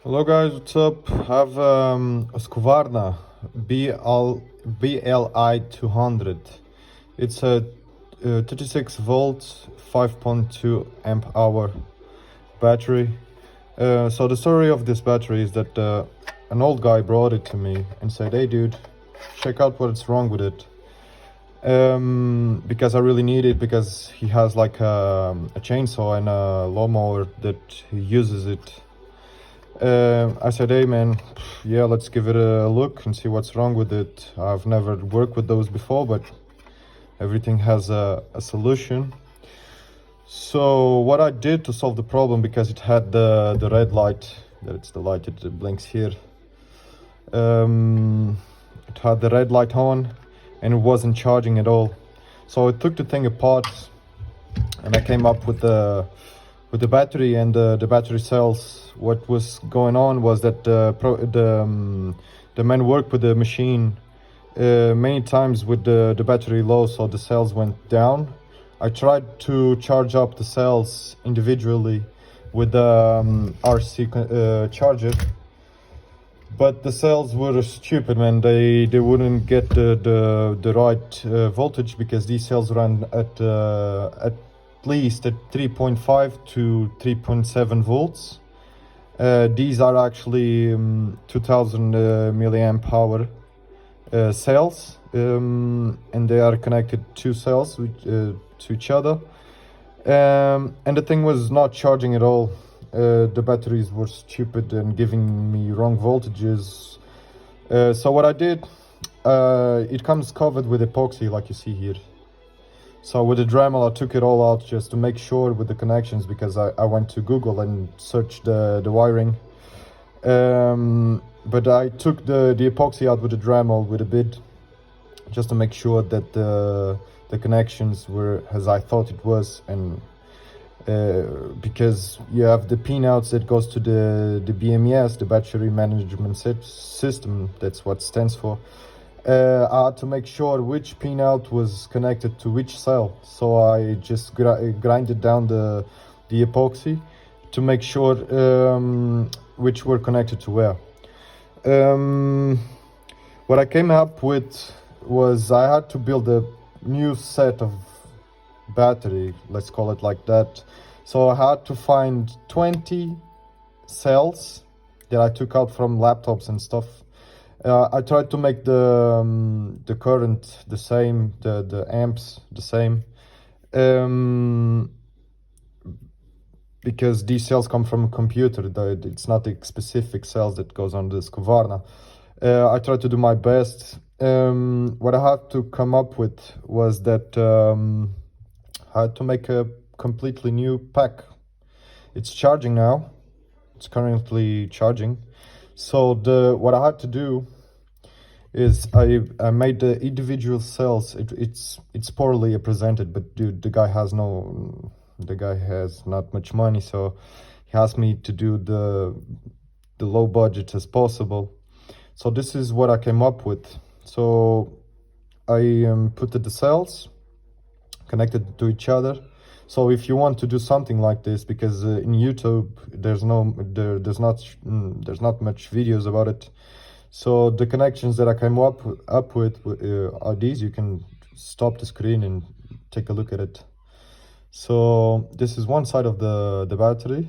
Hello guys, what's up? I have a Husqvarna Bli200. It's a 36 volts, 5.2 amp hour battery. So the story of this battery is that an old guy brought it to me and said, "Hey dude, check out what's wrong with it." Because I really need it, because he has like a chainsaw and a lawnmower that he uses it. I said, "Hey man, yeah, let's give it a look and see what's wrong with it." I've never worked with those before, but everything has a solution. So what I did to solve the problem, because it had the red light, it's the light that blinks here. It had the red light on and it wasn't charging at all. So I took the thing apart and I came up with the battery and the battery cells. What was going on was that the man worked with the machine many times with the battery low, so the cells went down. I tried to charge up the cells individually with the RC charger, but the cells were stupid, man. They wouldn't get the right voltage, because these cells ran at least at 3.5 to 3.7 volts. These are actually 2000 milliamp hour cells, and they are connected two cells to each other, and the thing was not charging at all. The batteries were stupid and giving me wrong voltages. So what I did, it comes covered with epoxy like you see here. So with the Dremel I took it all out just to make sure with the connections, because I went to Google and searched the wiring. But I took the epoxy out with the Dremel with a bit, just to make sure that the connections were as I thought it was. And because you have the pinouts that goes to the BMS, the battery management system, that's what it stands for. I had to make sure which pinout was connected to which cell, so I just grinded down the epoxy to make sure which were connected to where. What I came up with was I had to build a new set of battery, let's call it like that. So I had to find 20 cells that I took out from laptops and stuff. I tried to make the current the same, the amps the same, because these cells come from a computer. It's not the specific cells that goes on this Husqvarna. I tried to do my best. What I had to come up with was that I had to make a completely new pack. It's charging now. It's currently charging. So what I had to do is I made the individual cells. It's poorly represented, but dude, the guy has not much money, so he asked me to do the low budget as possible. So this is what I came up with. So I put the cells connected to each other. So if you want to do something like this, because in YouTube there's not much videos about it. So the connections that I came up with are these. You can stop the screen and take a look at it. So this is one side of the battery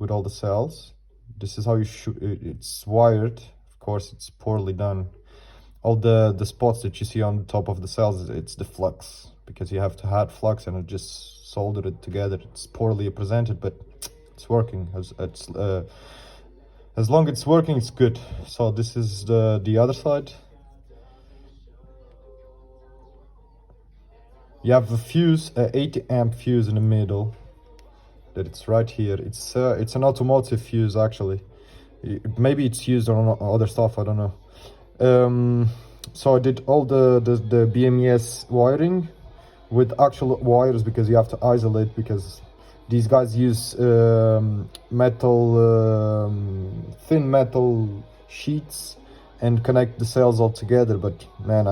with all the cells. This is how it's wired. Of course, it's poorly done. All the spots that you see on the top of the cells, it's the flux, because you have to add flux and it just soldered it together. It's poorly represented, but it's working. As long as it's working, it's good. So this is the other side. You have a fuse, 80 amp fuse in the middle. That it's right here. It's an automotive fuse actually. Maybe it's used on other stuff, I don't know. So I did all the BMS wiring with actual wires, because you have to isolate, because these guys use thin metal sheets and connect the cells all together. But man,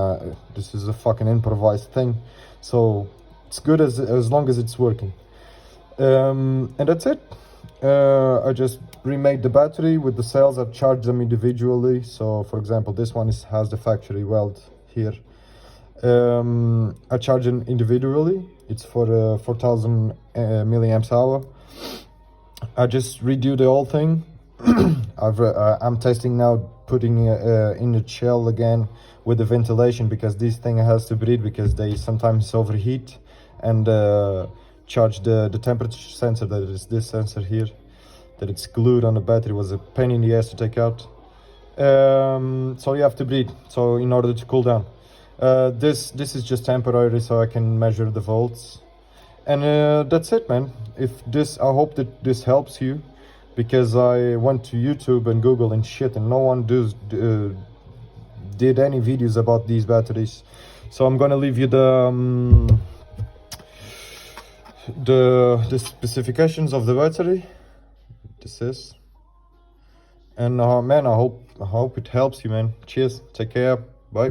this is a fucking improvised thing, so it's good as long as it's working. And that's it. I just remade the battery with the cells. I've charged them individually. So for example, this one has the factory weld here. I charge them individually. It's for 4000 milliamps hour. I just redo the whole thing. I'm testing now putting in the shell again with the ventilation, because this thing has to breathe, because they sometimes overheat and charge the temperature sensor, that is this sensor here, that it's glued on the battery, was a pain in the ass to take out. So you have to breathe, so in order to cool down. This is just temporary, so I can measure the volts. And that's it, man. I hope that this helps you, because I went to YouTube and Google and shit, and no one did any videos about these batteries. So I'm gonna leave you the specifications of the battery. This is, and man, I hope it helps you, man. Cheers, take care, bye.